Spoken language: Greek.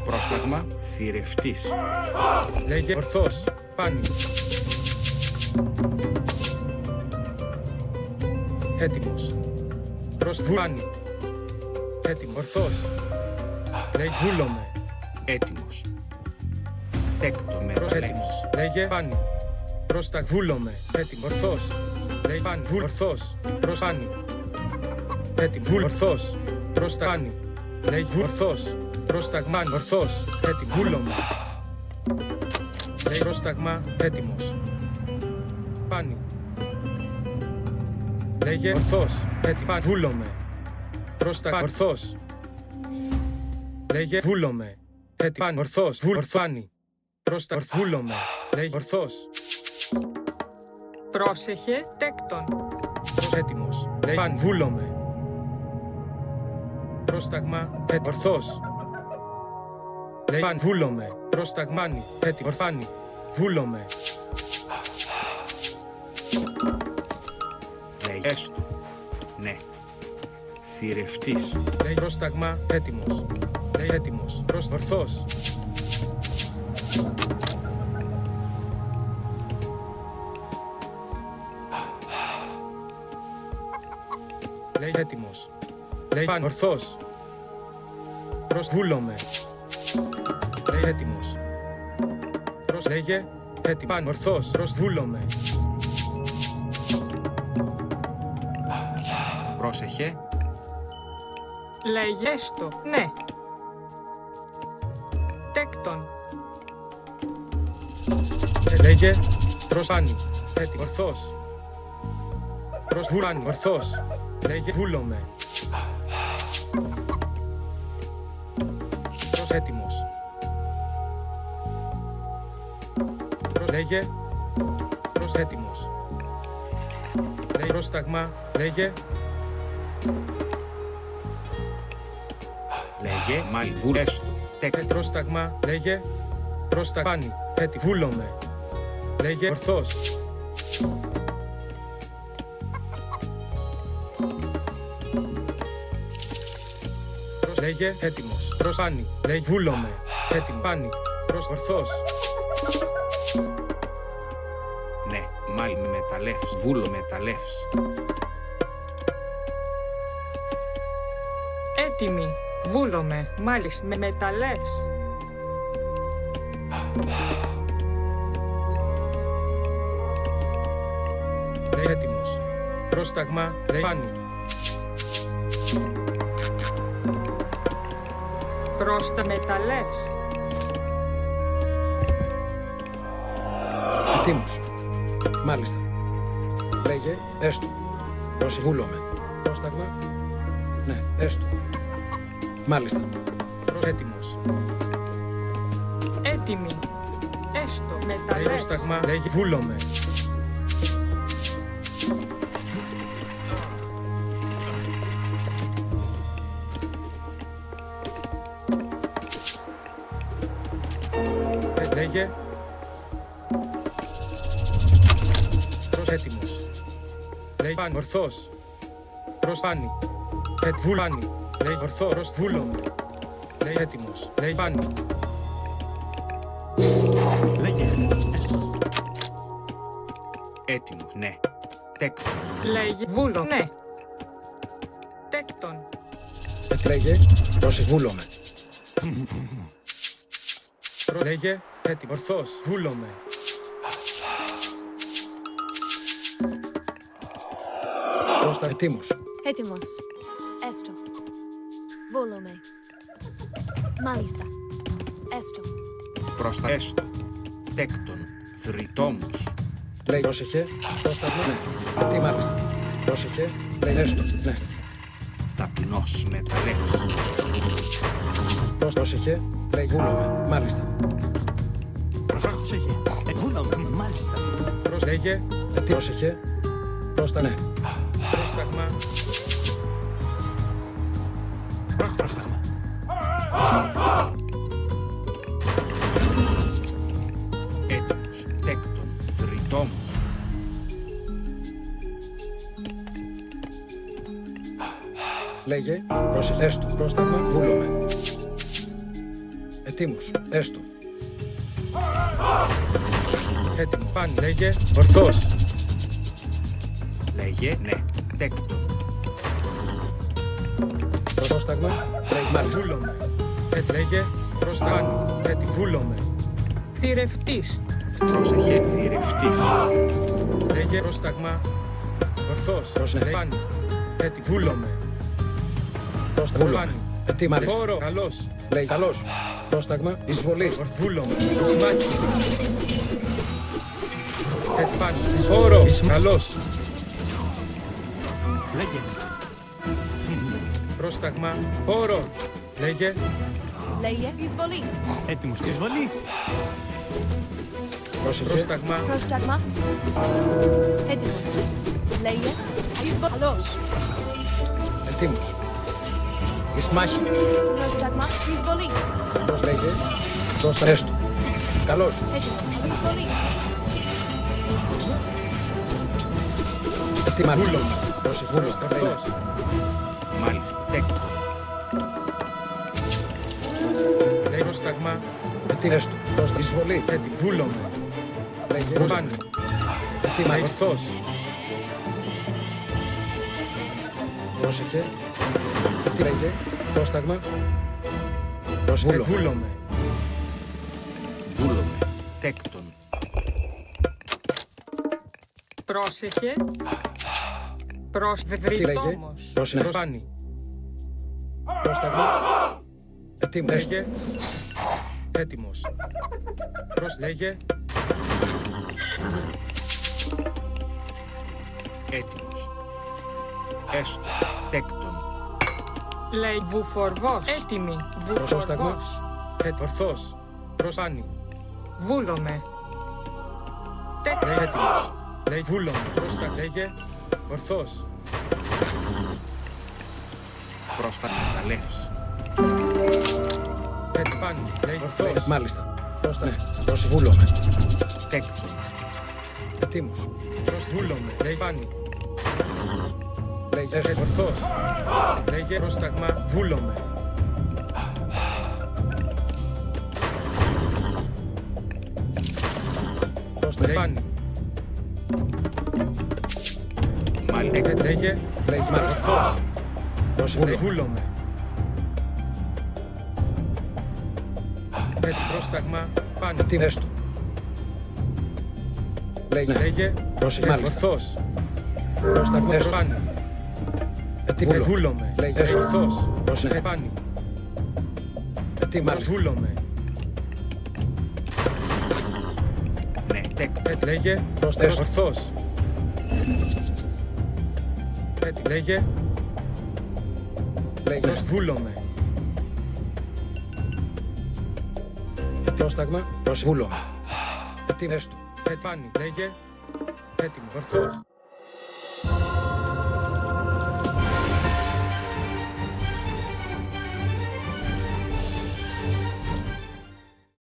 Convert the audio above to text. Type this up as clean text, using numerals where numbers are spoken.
Πρόσταγμα θηρευτής. Λέγε ορθός. Πάνι. Έτοιμος. Προσβάνι. Έτοιμο. Ορθός. Λέγε βούλομαι. Έτοιμος. Τέκτο με Έτοιμος. ταλεύς. Λέγε πάνι. Βούλομαι. Έτοιμο. Ορθός. Λέγε πάνι. Βούλ. Ορθός. Προσπάνι. Έτοιμο. Βούλ. Ορθός. Προστάνι. Λέγε βούλ. Ορθός. Προσταγμάν. Ορθός. Έτοιμο. Βούλομαι. Λέγε πρόσταγμα. Έτοιμος. Πάνι. Λέγε ορθός. Έτοιμο. Βούλομαι. Πρόσταγμα. Ορθός. Λέγε βούλομαι. Έτοιμο. Ορθός. Ορθάνι. Πρόσταγμα. Βούλομαι. Λέγε ορθός. Πρόσεχε τέκτον. Έτοιμος. Λέγε παν. Βούλομαι. Πρόσταγμα. Ορθός. Λέγε παν. Βούλομαι. Πρόσταγμάνι. Έτοιμο. Ορθάνι. Βούλομαι. Λέγε έστω. Ναι. Θηρευτής. Λέγε πρόσταγμα. Έτοιμος. Λέγε έτοιμος. Ορθός. Λέγε έτοιμος. Λέγε παν. Ορθός. Βούλομαι. Λέγε έτοιμος. Λέγε έτοιμο. Παν. Ορθός. Βούλομαι. Πρόσεχε. Λέγε έστω. Ναι. Τέκτον. Λέγε προσπάνι. Έτοιμο. Ορθός. Προσβούλανι. Ορθός. Λέγε βούλομαι. Έτοιμος. Λέγε έτοιμος. Λέγε πρόσταγμα. Λέγε Λέγε μαλβούρ έστω. Τέκτο. πρόσταγμα. Λέγε πρόσταγμάνι. Έτοιμο. Βούλομαι. Λέγε ορθός. Λέγε έτοιμος. Προσπάνι. Λέγε βούλομαι. Έτοιμο. Πάνι. Ορθός. Ναι. Μάλι με μεταλεύς. Βούλο μεταλεύς. Έτοιμη. Βούλομαι. Μάλιστα με μεταλλεύς. Λέγε έτοιμος. Πρόσταγμα. Λέγε πάνι. Πρόστα μεταλλεύς. Ετοίμος. Μάλιστα. Λέγε έστω. Προσβούλομαι. Πρόσταγμα. Ναι, έστω. Μάλιστα. Έτοιμος. Έτοιμη. Έστω Λέγε μεταλλεύς. πρόσταγμα. Λέγε βούλομαι. Λέγε έτοιμος. Λέγε πάνι. Ορθός. Προσπάνι. Βούλανι. Λέγε ορθός. Βούλομαι. Λέγε έτοιμος. Λέγε πάνι. Έτοιμος. Ναι. Τέκτο. Λέγε βούλο. Ναι. Τέκτον. Λέγε προσβούλομαι. Λέγε έτοιμο. Ορθός. Βούλομαι. Πρόστα ετοίμος. Έτοιμος. Έστω. Βούλομαι. Μάλιστα. Έστω. Προς τα έστω. Τέκτον. Θρητόμος. Λέγε πρόσεχε. Πρόσταγμα. Ναι. Τι μάλιστα. Πρόσεχε. Λέγε έστω. Ναι. Ταπεινός μεταλεύς. Πρόσεχε. Λέγε βούλομαι. Μάλιστα. Πρόσεχε. Βούλομαι. Μάλιστα. Λέγε Πρόσεχε. Πρόστα ναι. πρόσταγμα. Πρόσταγμα. Λέγε. Πρόσεχε. Έστω. Πρόσταγμα. Βούλομαι. Ετοίμος. Έστω. Έτοιμο. Πάνε. Λέγε. Ορθός. Λέγε ναι. Τέκτον. Πρόσταγμα. Λέγε. Μάλιστα. Βούλομαι. Λέγε. Πρόσταγμα. Έτοιμο. Βούλομαι. Θηρευτής. Πρόσεχε θηρευτής. Λέγε. Πρόσταγμα. Ορθός. Πρόσεχε. Πάνε. Έτοιμο. Βούλομαι. Πρόσταγμα. Πάνε. Ετοίμο. Μάλιστα. Χώρο. Καλός. Λέγε. Καλώς. Πρόσταγμα. Εισβολής. Βούλομαι. Ισμάκι. Πάνε. Χώρο. Καλός. Λέγε. Πρόσταγμα. Χώρο. Λέγε. Λέγε. Εισβολή. Έτοιμος και εισβολή. Πρόσεχε. Πρόσταγμα. Πρόσταγμα. Έτοιμος. Λέγε. Εισβολή. Καλός. Ετοίμος. Εις μάχη. Πρόσταγμα. Εισβολή. Πώς λέγε. Πρόσταγμα. Έστω. Καλώς. Έτοιμος. Εισβολή. Ετοίμο. Πρόσεχε. Βούλομαι. Ορθός. Μάλιστα. Τέκτον. Λέγε. Πρόσταγμα. Ετοίμο. Έστω. Πρόσταγμα. Εισβολή. Έτοιμο. Βούλομαι. Λέγε. Πάνε. Πρόσταγμα. Ετοίμο. Ορθός. Πρόσεχε. Τι λέγε. Πρόσταγμα. Πρόσεχε. Βούλομαι. Βούλομαι. Τέκτον. Πρόσεχε. Τι λέγε. Προσβρυτόμος. Πρόσεχε. Πάνε. Πρόσταγμα. Ετοίμο. Έστω. Λέγε. Έτοιμος. Λέγε. Έτοιμος. Έστω. Τέκτον. Λέει βουφορβός. Έτοιμη. Πρόσταγμα. Βουφορβός. Ορθός. Πάνε. Βούλομαι. Λέγε. Έτοιμος. Λέγε. Βούλομαι. Πρόσταγμα. Λέγε. Ορθός. Πρόσφατα μεταλλεύς. Πάνε. Λέγε. Ορθός. Μάλιστα. Πρόσταγμα. Πρόσεχε. Βούλομαι. Τέκτον. Ετοίμος. Βούλομαι. Λέγε. Πάνε. Λέγε. Έστω. Ορθός. Λέγε. Πρόσταγμα. Βούλομαι. Πρόσταγμα. Πάνε. Μάλιστα. Λέγε. Λέγε. Μάλιστα. Ορθός. Πρόσεχε. Λέγε. Βούλομαι. Βούλομαι. Πρόσταγμα. Πάνε. Τι έστω. Λέγε. Λέγε. Πρόσεχε. Μάλιστα. Ορθός. Πρόσταγμα. Έστω. Πάνε. Ετοίμο. Βούλομαι. Λέγε. Έστω. Ορθός. Πρόσεχε. Πάνε. Ετοίμο. Μάλιστα. Βούλομαι. Ναι. Τέκτον. Λέγε. Πρόσταγμα. Ορθός. Λέγε. Λέγε. Βούλομαι. Πρόσταγμα. Πρόσεχε. Βούλομαι. Ετοίμο. Έστω. Πάνε. Λέγε. Έτοιμο. Ορθός.